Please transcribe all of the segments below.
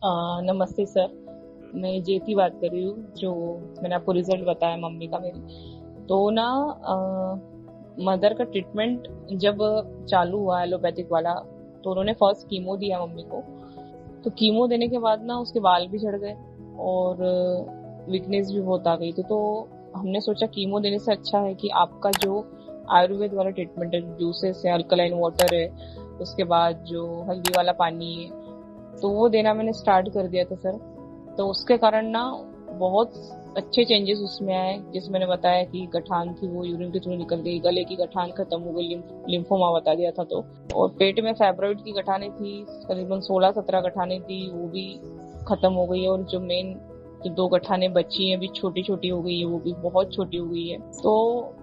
नमस्ते सर। मैं जेती बात कर रही हूँ। जो मैंने आपको रिजल्ट बताया मम्मी का मेरी, तो ना मदर का ट्रीटमेंट जब चालू हुआ एलोपैथिक वाला, तो उन्होंने फर्स्ट कीमो दिया मम्मी को। तो कीमो देने के बाद ना उसके बाल भी झड़ गए और वीकनेस भी बहुत आ गई थी। तो हमने सोचा कीमो देने से अच्छा है कि आपका जो आयुर्वेद वाला ट्रीटमेंट है, जूसेस है, अल्कलाइन वाटर है, उसके बाद जो हल्दी वाला पानी है, तो वो देना मैंने स्टार्ट कर दिया था सर। तो उसके कारण ना बहुत अच्छे चेंजेस उसमें आए। जैसे मैंने बताया कि गठान थी वो यूरिन के थ्रू निकल गई, गले की गठान खत्म हो गई, लिम्फोमा बता दिया था तो। और पेट में फाइब्रॉइड की गठाने थी, करीबन 16-17 गठाने थी, वो भी खत्म हो गई है। और जो मेन जो 2 गठाने बची हैं अभी छोटी छोटी हो गई है, वो भी बहुत छोटी हो गई है। तो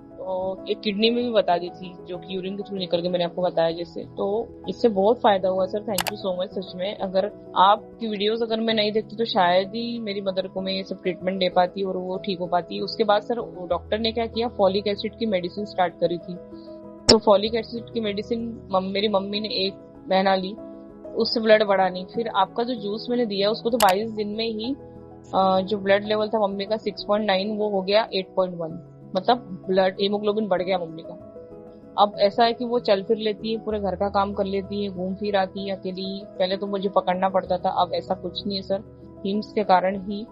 एक किडनी में भी बता दी थी जो कि यूरिन के थ्रू निकल के, मैंने आपको बताया जैसे। तो इससे बहुत फायदा हुआ sir. Thank you so much सच में। अगर आपकी वीडियोस अगर मैं नहीं देखती तो शायद ही मेरी मदर को मैं ये सब ट्रीटमेंट दे पाती और वो ठीक हो पाती। उसके बाद सर डॉक्टर ने क्या किया, फॉलिक एसिड की मेडिसिन स्टार्ट करी थी। तो फॉलिक एसिड की मेडिसिन मेरी मम्मी ने 1 महीना ली, उससे ब्लड बढ़ा नहीं। फिर आपका जो जूस मैंने दिया उसको तो 22 दिन में ही जो ब्लड लेवल था मम्मी का 6.9 वो हो गया 8.1। मतलब ब्लड हीमोग्लोबिन बढ़ गया मम्मी का। अब ऐसा है कि वो चल फिर लेती है, पूरे घर का काम कर लेती है, घूम फिर आती है अकेली। पहले तो मुझे पकड़ना पड़ता था, अब ऐसा कुछ नहीं है सर। हिम्स के कारण ही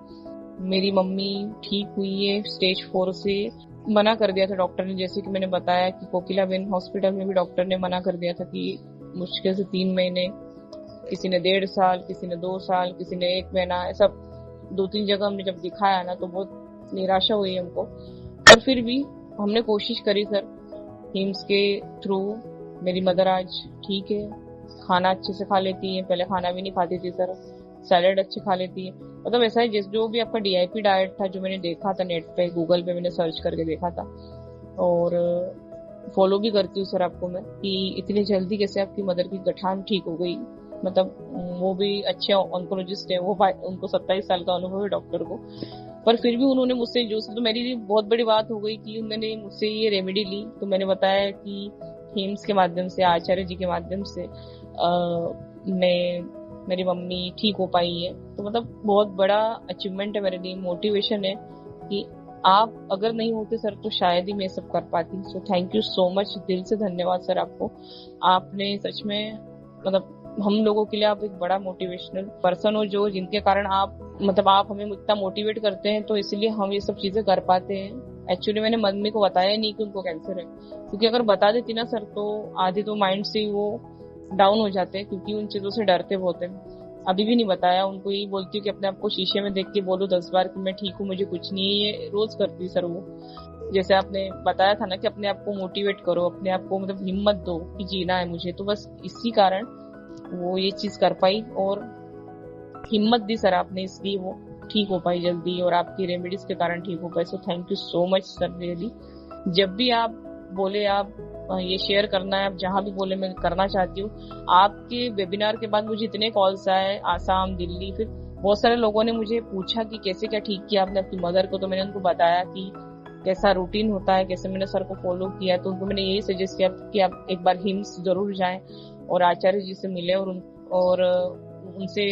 मेरी मम्मी ठीक हुई है। स्टेज 4 से मना कर दिया था डॉक्टर ने, जैसे कि मैंने बताया कि कोकिलाबेन हॉस्पिटल में भी डॉक्टर ने मना कर दिया था कि मुश्किल से 3 महीने, किसी ने 1.5 साल, किसी ने 2 साल, किसी ने 1 महीना, ऐसा 2-3 जगह हमने जब दिखाया ना तो बहुत निराशा हुई हमको। पर फिर भी हमने कोशिश करी सर। हिम्स के थ्रू मेरी मदर आज ठीक है, खाना अच्छे से खा लेती है, पहले खाना भी नहीं खाती थी सर, सैलेड अच्छे खा लेती है। मतलब ऐसा है जिस जो भी आपका डीआईपी डाइट था जो मैंने देखा था नेट पे, गूगल पे मैंने सर्च करके देखा था, और फॉलो भी करती हूँ सर आपको मैं, कि इतनी जल्दी कैसे आपकी मदर की गठान ठीक हो गई। मतलब वो भी अच्छे ऑन्कोलॉजिस्ट है, वो उनको 27 साल का अनुभव है डॉक्टर को। पर फिर भी उन्होंने मुझसे जो, तो मेरी लिए बहुत बड़ी बात हो गई कि उन्होंने मुझसे ये रेमेडी ली। तो मैंने बताया कि हिम्स के माध्यम से, आचार्य जी के माध्यम से मेरी मम्मी ठीक हो पाई है। तो मतलब बहुत बड़ा अचीवमेंट है मेरे लिए, मोटिवेशन है कि आप अगर नहीं होते सर तो शायद ही मैं सब कर पाती। सो थैंक यू सो मच, दिल से धन्यवाद सर आपको। आपने सच में मतलब हम लोगों के लिए आप एक बड़ा मोटिवेशनल पर्सन हो, जो जिनके कारण आप हमें इतना मोटिवेट करते हैं, तो इसलिए हम ये सब चीजें कर पाते हैं। एक्चुअली मैंने मम्मी को बताया नहीं कि उनको कैंसर है, क्योंकि अगर बता देती ना सर तो आधी तो माइंड से वो डाउन हो जाते हैं, क्योंकि उन चीजों से डरते बहुत है। अभी भी नहीं बताया उनको, यही बोलती हूँ कि अपने आप को शीशे में देख के बोलो 10 बार कि मैं ठीक हूँ, मुझे कुछ नहीं है। ये रोज करती सर वो। जैसे आपने बताया था ना कि अपने आप को मोटिवेट करो, अपने आप को मतलब हिम्मत दो कि जीना है मुझे, तो बस इसी कारण वो ये चीज कर पाई और हिम्मत दी सर आपने, इसलिए वो ठीक हो पाई जल्दी, और आपकी रेमेडीज के कारण ठीक हो पाई। So thank you so much sir really. जब भी आप बोले आप ये शेयर करना है, आप जहाँ भी बोले मैं करना चाहती हूँ। आपके वेबिनार के बाद मुझे इतने कॉल्स आए, आसाम, दिल्ली, फिर बहुत सारे लोगों ने मुझे पूछा कि कैसे क्या ठीक किया आपने अपनी मदर को। तो मैंने उनको बताया कि कैसा रूटीन होता है, कैसे मैंने सर को फॉलो किया। तो उनको मैंने यही सजेस्ट किया कि आप एक बार हिम्स जरूर जाएं और आचार्य जी से मिले और उनसे,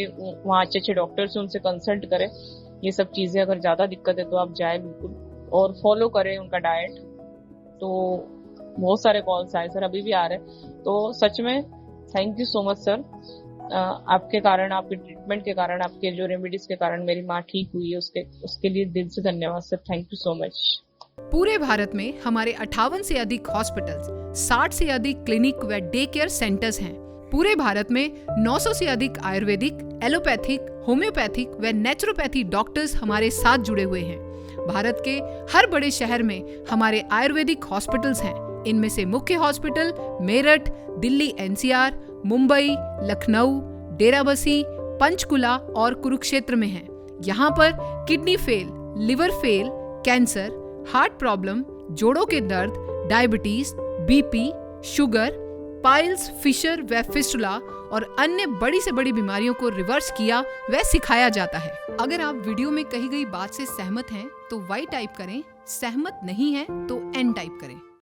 वहाँ अच्छे अच्छे डॉक्टर से उनसे कंसल्ट करें। ये सब चीजें अगर ज्यादा दिक्कत है तो आप जाए बिल्कुल, और फॉलो करें उनका डाइट। तो बहुत सारे कॉल्स आए सर, अभी भी आ रहे हैं। तो सच में thank you so much sir. आपके कारण, आपके ट्रीटमेंट के कारण, आपके जो रेमेडीज के कारण मेरी माँ ठीक हुई है, उसके लिए दिल से धन्यवाद sir. Thank you so much. पूरे भारत में हमारे 58 से अधिक हॉस्पिटल्स, 60 से अधिक क्लिनिक व डे केयर सेंटर्स हैं। पूरे भारत में 900 से अधिक आयुर्वेदिक, एलोपैथिक, होम्योपैथिक व नेचुरोपैथी डॉक्टर्स हमारे साथ जुड़े हुए हैं। भारत के हर बड़े शहर में हमारे आयुर्वेदिक हॉस्पिटल्स हैं। इनमें से मुख्य हॉस्पिटल मेरठ, दिल्ली एनसीआर, मुंबई, लखनऊ, डेराबसी, पंचकुला और कुरुक्षेत्र में हैं। यहाँ पर kidney fail, liver fail, cancer, heart problem, जोड़ों के दर्द, diabetes, BP, sugar, piles, fissure व फिस्टुला और अन्य बड़ी से बड़ी बीमारियों को रिवर्स किया व सिखाया जाता है। अगर आप वीडियो में कही गई बात से सहमत हैं तो वाई टाइप करें, सहमत नहीं हैं तो एन टाइप करें।